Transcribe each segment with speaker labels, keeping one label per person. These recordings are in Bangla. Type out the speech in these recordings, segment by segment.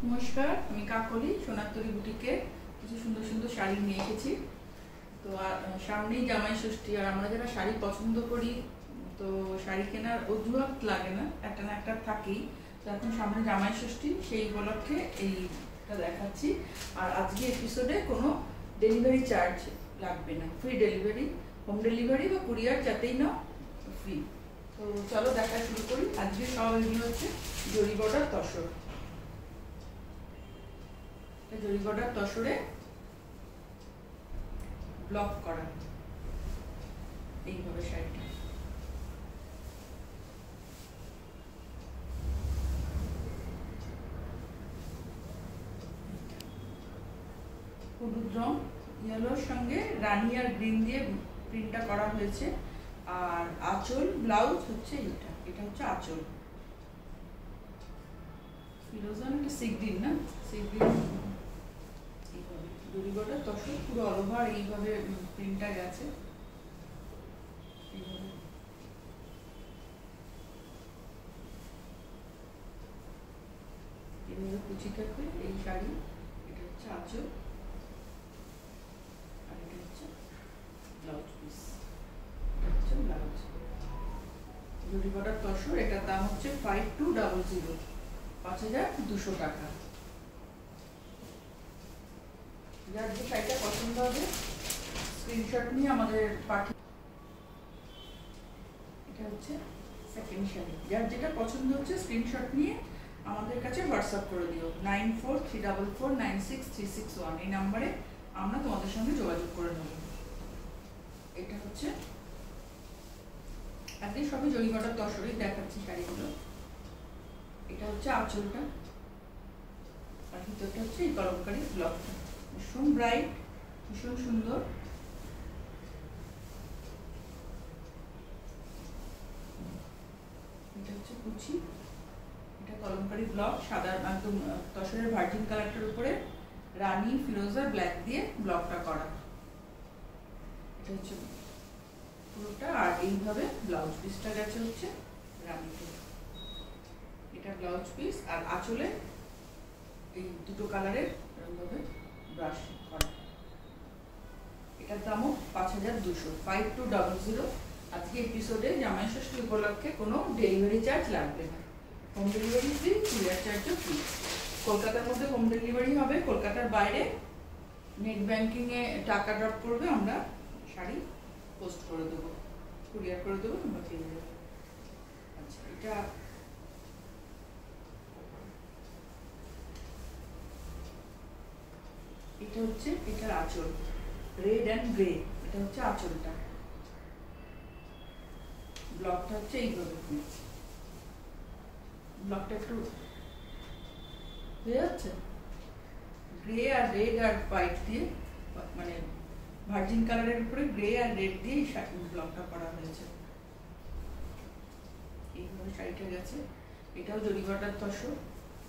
Speaker 1: নমস্কার, আমি কাকলি সোনারতরী বুটিকে কিছু সুন্দর সুন্দর শাড়ি নিয়ে এসেছি। তো সামনেই জামাই ষষ্ঠী, আর আমরা যারা শাড়ি পছন্দ করি তো শাড়ি কেনার অজুহাত লাগে না, একটা না একটা থাকেই। তো এখন সামনে জামাই ষষ্ঠী, সেই উপলক্ষে এইটা দেখাচ্ছি। আর আজকে এপিসোডে কোনো ডেলিভারি চার্জ লাগবে না, ফ্রি ডেলিভারি, হোম ডেলিভারি বা কুরিয়ার যাতেই না ফ্রি। তো চলো দেখা শুরু করি। আজকে সব এগুলো হচ্ছে জরি বর্ডার তসর, জরি বর্ডার তসরে ব্লক করা এইভাবে শাড়িটা। হলুদ রং, ইয়েলোর সঙ্গে রানী আর গ্রিন দিয়ে প্রিন্টটা করা হয়েছে। আর আঁচল ব্লাউজ হচ্ছে এটা, এটা হচ্ছে আঁচল ফিরোজা একটা সি গ্রিন, না সি গ্রিন। এইভাবে জরি বর্ডার তসর পুরো অল ওভার এইভাবে প্রিন্টটা গেছে। এইভাবে কুচি থাকবে এই শাড়ি। এটা হচ্ছে আঁচল আর এটা হচ্ছে ব্লাউজ পিস, এটা হচ্ছে ব্লাউজ। জরি বর্ডার তসর, এটার দাম হচ্ছে 5200, 5200 টাকা। যার যে শাড়িটা পছন্দ হবে স্ক্রিনশট নিয়ে আমাদের পাঠিয়ে, এটা হচ্ছে সেকেন্ড শাড়ি। যার যেটা পছন্দ হচ্ছে স্ক্রিনশট নিয়ে আমাদের কাছে হোয়াটসঅ্যাপ করে দিও 9434496361, এই নাম্বারে আমরা তোমাদের সঙ্গে যোগাযোগ করে নেব। এটা হচ্ছে আজকে সবই জরি বর্ডার তসরই দেখাচ্ছি শাড়িগুলো। এটা হচ্ছে আঁচলটা, আর ভিতরটা হচ্ছে এই কলমকারি ব্লকটা। ভীষণ ব্রাইট, ভীষণ সুন্দর। এটা হচ্ছে কুচি, এটা কলমকারি ব্লক, সাদা একদম তসরের ভার্জিন কালারটার উপরে রানী ফিরোজা ব্ল্যাক দিয়ে ব্লকটা করা। এটা হচ্ছে পুরোটা। আর এইভাবে ব্লাউজ পিসটা গেছে হচ্ছে রানীতে, এটা ব্লাউজ পিস। আর আঁচলে এই দুটো কালারের এরকমভাবে ব্রাশ করা। এটার দামও 5200, 5200। আজকে এপিসোডে জামাই ষষ্ঠী উপলক্ষে কোনো ডেলিভারি চার্জ লাগবে না, হোম ডেলিভারি ফ্রি, কুরিয়ার চার্জও ফ্রি। কলকাতার মধ্যে হোম ডেলিভারি হবে, কলকাতার বাইরে নেট ব্যাংকিংয়ে টাকা ড্রপ করবে, আমরা শাড়ি পোস্ট করে দেবো, কুরিয়ার করে দেবো, তোমরা পেয়ে যাবে। আচ্ছা, এটা হচ্ছে এটার আঁচল, রেড অ্যান্ড গ্রে, এটা হচ্ছে আঁচলটা। ব্লকটা হচ্ছে এইভাবে, ব্লকটা একটু হয়ে যাচ্ছে গ্রে আর রেড আর হোয়াইট দিয়ে, মানে ভার্জিন কালারের উপরে গ্রে আর রেড দিয়ে ব্লকটা করা হয়েছে। এইভাবে শাড়িটা গেছে। এটাও জরি বর্ডার তসর।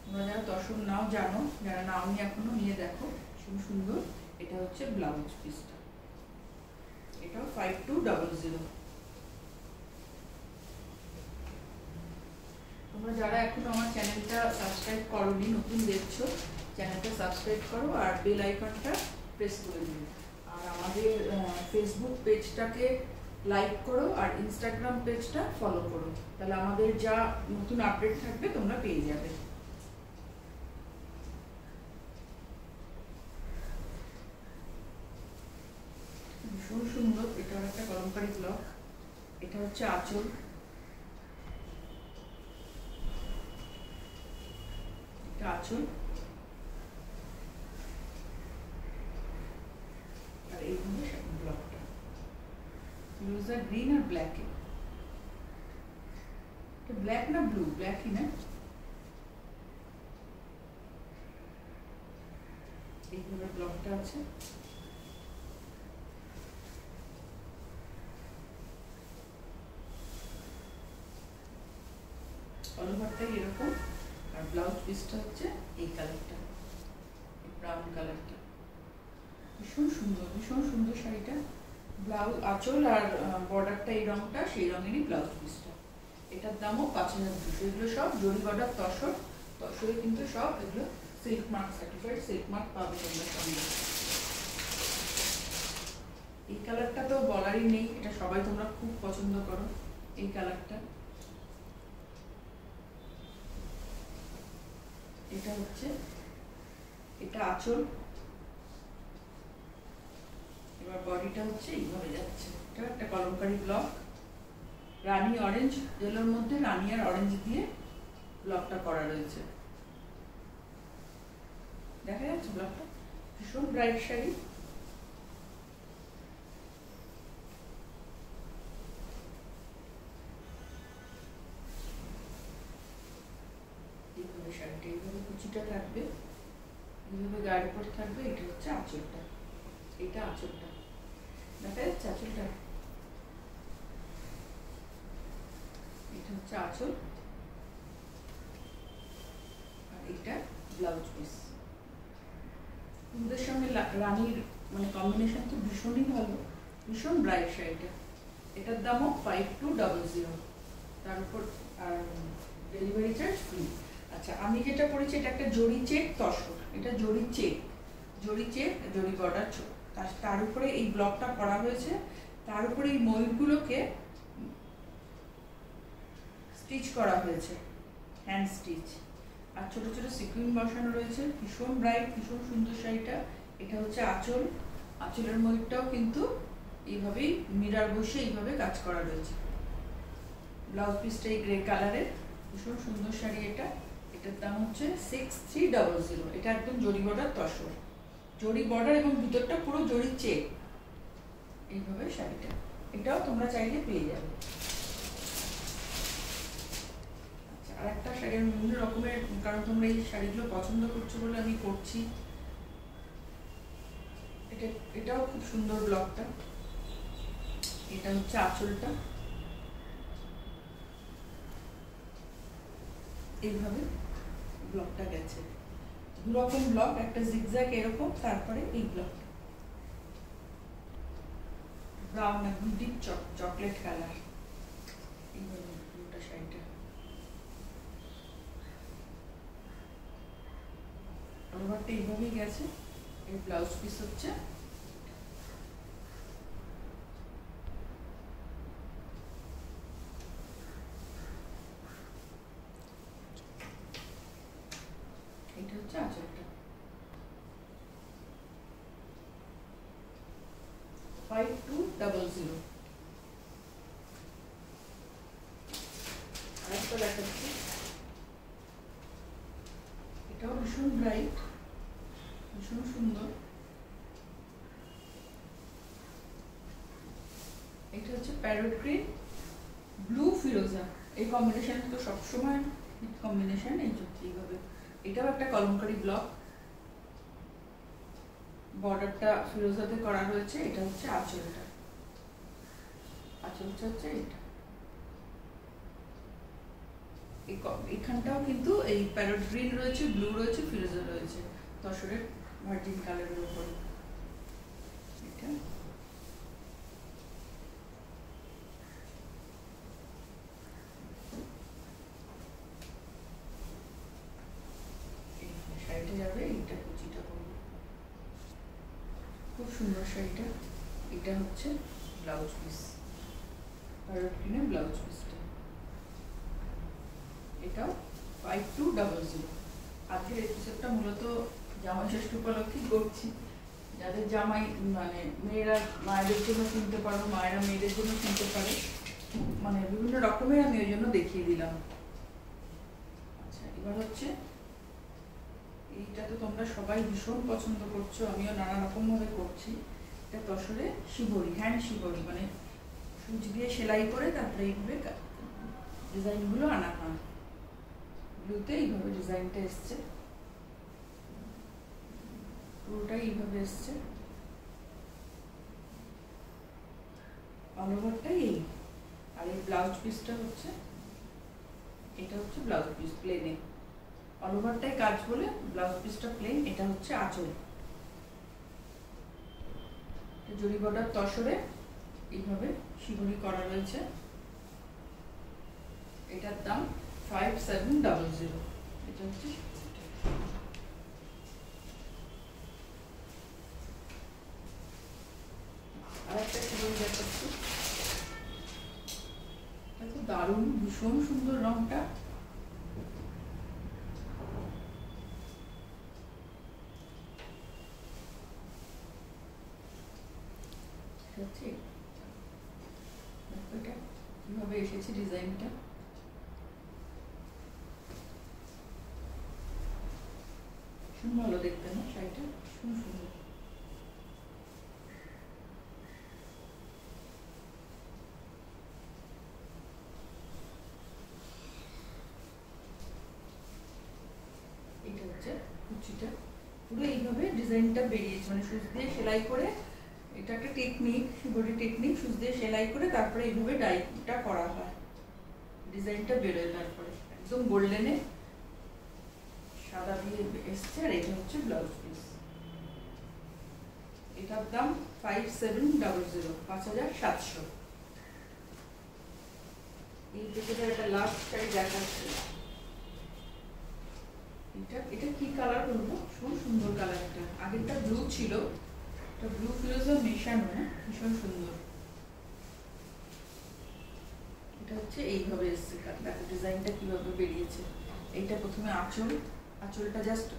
Speaker 1: তোমরা যারা তসর নাও জানো, যারা নাওনি এখনো নিয়ে দেখো, খুব সুন্দর। এটা হচ্ছে ব্লাউজ পিসটা, এটাও 5200। তোমরা যারা এখনো আমার চ্যানেলটা সাবস্ক্রাইব করোনি, নতুন দেখছো, চ্যানেলটা সাবস্ক্রাইব করো আর বেল আইকনটা প্রেস করে দিও। আর আমাদের ফেসবুক পেজটাকে লাইক করো আর ইনস্টাগ্রাম পেজটা ফলো করো, তাহলে আমাদের যা নতুন আপডেট থাকবে তোমরা পেয়ে যাবে। ভীষণ সুন্দর। এটা একটা কলমকারি ব্লক, এটা হচ্ছে আঁচল, এটা আঁচল। আর এইভাবে ব্লকটা ফিরোজা গ্রিন আর ব্ল্যাকে, ব্ল্যাক না ব্লু, ব্ল্যাকই না। এইভাবে ব্লকটা আছে। অল ওভারটাই এরকম। আর ব্লাউজ পিসটা হচ্ছে এই কালারটা, ব্রাউন কালারটা। ভীষণ সুন্দর, ভীষণ সুন্দর শাড়িটা। ব্লাউজ, আঁচল আর বর্ডারটা এই রংটা, সেই রঙেরই ব্লাউজ পিসটা। এটার দামও 5200। এগুলো সব জরি বর্ডার তসর, তসরে কিন্তু সব এগুলো silk mark certified silk mark পাবে তোমরা সঙ্গে। এই কালারটা তো বলারই নেই, এটা সবাই তোমরা খুব পছন্দ করো এই কালারটা। এটা হচ্ছে, এটা আঁচল, এবার বডিটা হচ্ছে এইভাবে যাচ্ছে। এটা একটা কলমকারী ব্লক, রানী অরেঞ্জ জেলোর মধ্যে রানী আর অরেঞ্জ দিয়ে ব্লকটা করা রয়েছে। দেখা যাচ্ছে ব্লকটা, ভীষণ ব্রাইট শাড়ি। এইভাবে শাড়িটা এইভাবে কুচিটা থাকবে, এইভাবে গায়ের উপর থাকবে। এটা হচ্ছে আঁচলটা, এটা আঁচলটা, দেখা যাচ্ছে আঁচলটা, এটা হচ্ছে আঁচল, আর এটা ব্লাউজ পিস। দুধের সঙ্গে রানীর মানে কম্বিনেশন তো ভীষণই ভালো, ভীষণ ব্রাইট শাড়িটা। এটার দামও 5200, তার উপর ডেলিভারি চার্জ ফ্রি। আচ্ছা, আমি যেটা পরেছি এটা একটা জরি চেক তসর, এটা জরি চেক, জরি বর্ডার, তার উপরে এই ব্লকটা করা হয়েছে। তার উপরে এই ময়ূরগুলোকে স্টিচ করা হয়েছে, হ্যান্ড স্টিচ, আর ছোট ছোট সিকুইন বসানো রয়েছে। ভীষণ ব্রাইট, ভীষণ সুন্দর শাড়িটা। এটা হচ্ছে আঁচল, আঁচলের ময়ূরটাও কিন্তু এইভাবেই মিরার বসে এইভাবে কাজ করা রয়েছে। ব্লাউজ পিসটা এই গ্রে কালারের, ভীষণ সুন্দর শাড়ি এটা। এটার দাম হচ্ছে 6300। এটা একদম জরি বর্ডার তসর, জরি বর্ডার এবং ভিতরটা পুরো জরি চেক, এইভাবে শাড়িটা। এটাও তোমরা চাইলে পেয়ে যাবে। আচ্ছা, আর একটা শাড়ি আমি বিভিন্ন রকমের, কারণ তোমরা এই শাড়িগুলো পছন্দ করছো বলে আমি করছি। এটাও খুব সুন্দর ব্লকটা। এটা হচ্ছে আঁচলটা, এইভাবে ব্লকটা গেছে। দুরকম ব্লক, একটা জিগজ্যাগ এরকম, তারপরে এই ব্লক ব্রাউন, একদম ডিপ চকলেট কালার। এইভাবে পুরোটা শাড়িটা। ওভারটা এইভাবেই গেছে। এই ব্লাউজ পিস হচ্ছে, এটা হচ্ছে আঁচলটা। 5200। আরেকটা দেখাচ্ছি, এটাও ভীষণ ব্রাইট, ভীষণ সুন্দর। এটা হচ্ছে প্যারট গ্রিন, ব্লু ফিরোজা। এই কম্বিনেশন তো সবসময় হিট কম্বিনেশন, এইভাবে। এটাও একটা কলমকারী ব্লক, বর্ডারটা ফিরোজাতে করা হয়েছে। এটা হচ্ছে আঁচলটা, আঁচলটা হচ্ছে এটা। এখানটাও কিন্তু এই প্যারট গ্রিন রয়েছে, ব্লু রয়েছে, ফিরোজা রয়েছে, তসরের ভার্জিন কালারের উপরে। এটা শাড়িটা যাবে, এইটা কুচিটা করবো, খুব সুন্দর শাড়িটা। এটা হচ্ছে ব্লাউজ পিস, প্যারট গ্রিনের ব্লাউজ পিসটা। এটাও 5200। আজকের এপিসোডটা মূলত জামাই ষষ্ঠী উপলক্ষে করছি। যাদের জামাই মানে মেয়েরা মায়েদের জন্য কিনতে পারো, মায়েরা মেয়েদের জন্য কিনতে পারে, মানে বিভিন্ন রকমের আমি ওই জন্য দেখিয়ে দিলাম। আচ্ছা, এবার হচ্ছে এইটা তো তোমরা সবাই ভীষণ পছন্দ করছো, আমিও নানা রকম ভাবে করছি। এটা তসরে শিবরি, হ্যান্ড শিবরি, মানে সুচ দিয়ে সেলাই করে তারপরে এইভাবে ডিজাইনগুলো আনা হয়। ব্লুতে এইভাবে ডিজাইনটা এসছে, পুরোটাই এইভাবে এসছে। অল ওভারটাই এই, আর এই ব্লাউজ পিসটা হচ্ছে, এটা হচ্ছে ব্লাউজ পিস প্লেনে, অল ওভারটাই কাজ বলে ব্লাউজ পিসটা প্লেন। এটা হচ্ছে আঁচল, জরি বর্ডার তসরে এইভাবে শিবরি করা রয়েছে। এটার দাম 5700। এটা হচ্ছে ভীষণ সুন্দর রংটা। কিভাবে এসেছে ডিজাইনটা, ভীষণ ভালো দেখতে না শাড়িটা, ভীষণ সুন্দর। এটা হচ্ছে কুচিটা, পুরো এইভাবে ডিজাইনটা বেরিয়েছে, মানে সুচ দিয়ে সেলাই করে, এটা একটা টেকনিক, শিবরি টেকনিক, সুচ দিয়ে সেলাই করে তারপরে এইভাবে ডাইটা করা হয়, ডিজাইনটা বেরোয় তারপরে একদম গোল্ডেনে সাদা দিয়ে এসছে। আর এটা হচ্ছে ব্লাউজ পিস, এটার দাম 5700, 5700। এই থেকে একটা লাস্ট শাড়ি দেখাচ্ছে, এটা কি কালার বলবো, খুব সুন্দর কালারটা। আগেরটা ব্লু ছিল, এটা ব্লু ফিরোজা মেশানো, ভীষণ সুন্দর। এটা হচ্ছে এইভাবে এসছে, দেখো ডিজাইনটা কিভাবে বেরিয়েছে। এইটা প্রথমে আঁচলটা জাস্ট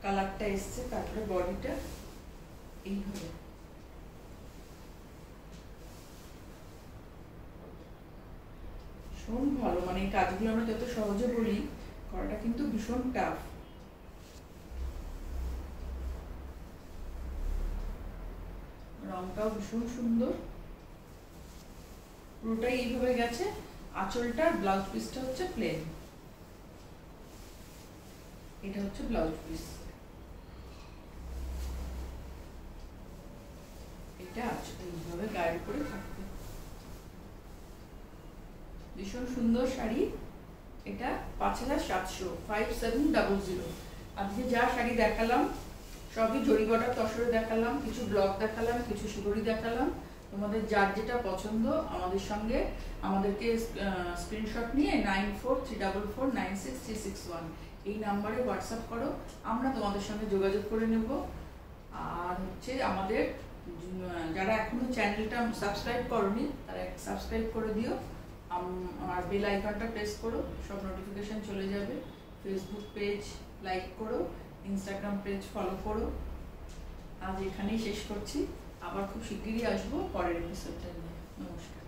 Speaker 1: কালারটা এসছে, তারপরে বডিটা এইভাবে। ভীষণ ভালো, মানে এই কাজগুলো আমরা যত সহজে বলি, করাটা কিন্তু ভীষণ টাফ। রংটাও ভীষণ সুন্দর, পুরোটাই এইভাবে গেছে। আঁচলটা, ব্লাউজ পিসটা হচ্ছে প্লেন, এটা হচ্ছে ব্লাউজ পিস, এটা এইভাবে গায়ের উপরে থাকবে। ভীষণ সুন্দর শাড়ি, এটা 5700, 5700। আজকে যা শাড়ি দেখালাম সবই জরি বর্ডার তসরে দেখালাম, কিছু ব্লক দেখালাম, কিছু শিবরি দেখালাম। তোমাদের যার যেটা পছন্দ আমাদের সঙ্গে, আমাদেরকে স্ক্রিনশট নিয়ে 9434496361 এই নাম্বারে হোয়াটসঅ্যাপ করো, আমরা তোমাদের সঙ্গে যোগাযোগ করে নেব। আর হচ্ছে আমাদের যারা এখনো চ্যানেলটা সাবস্ক্রাইব করোনি তারা সাবস্ক্রাইব করে দিও, আর বেল আইকনটা প্রেস করো, সব নোটিফিকেশন চলে যাবে। ফেসবুক পেজ লাইক করো, ইনস্টাগ্রাম পেজ ফলো করো। আজ এখানেই শেষ করছি, আবার খুব শিগগিরই আসবো পরের এপিসোডটা নিয়ে। নমস্কার।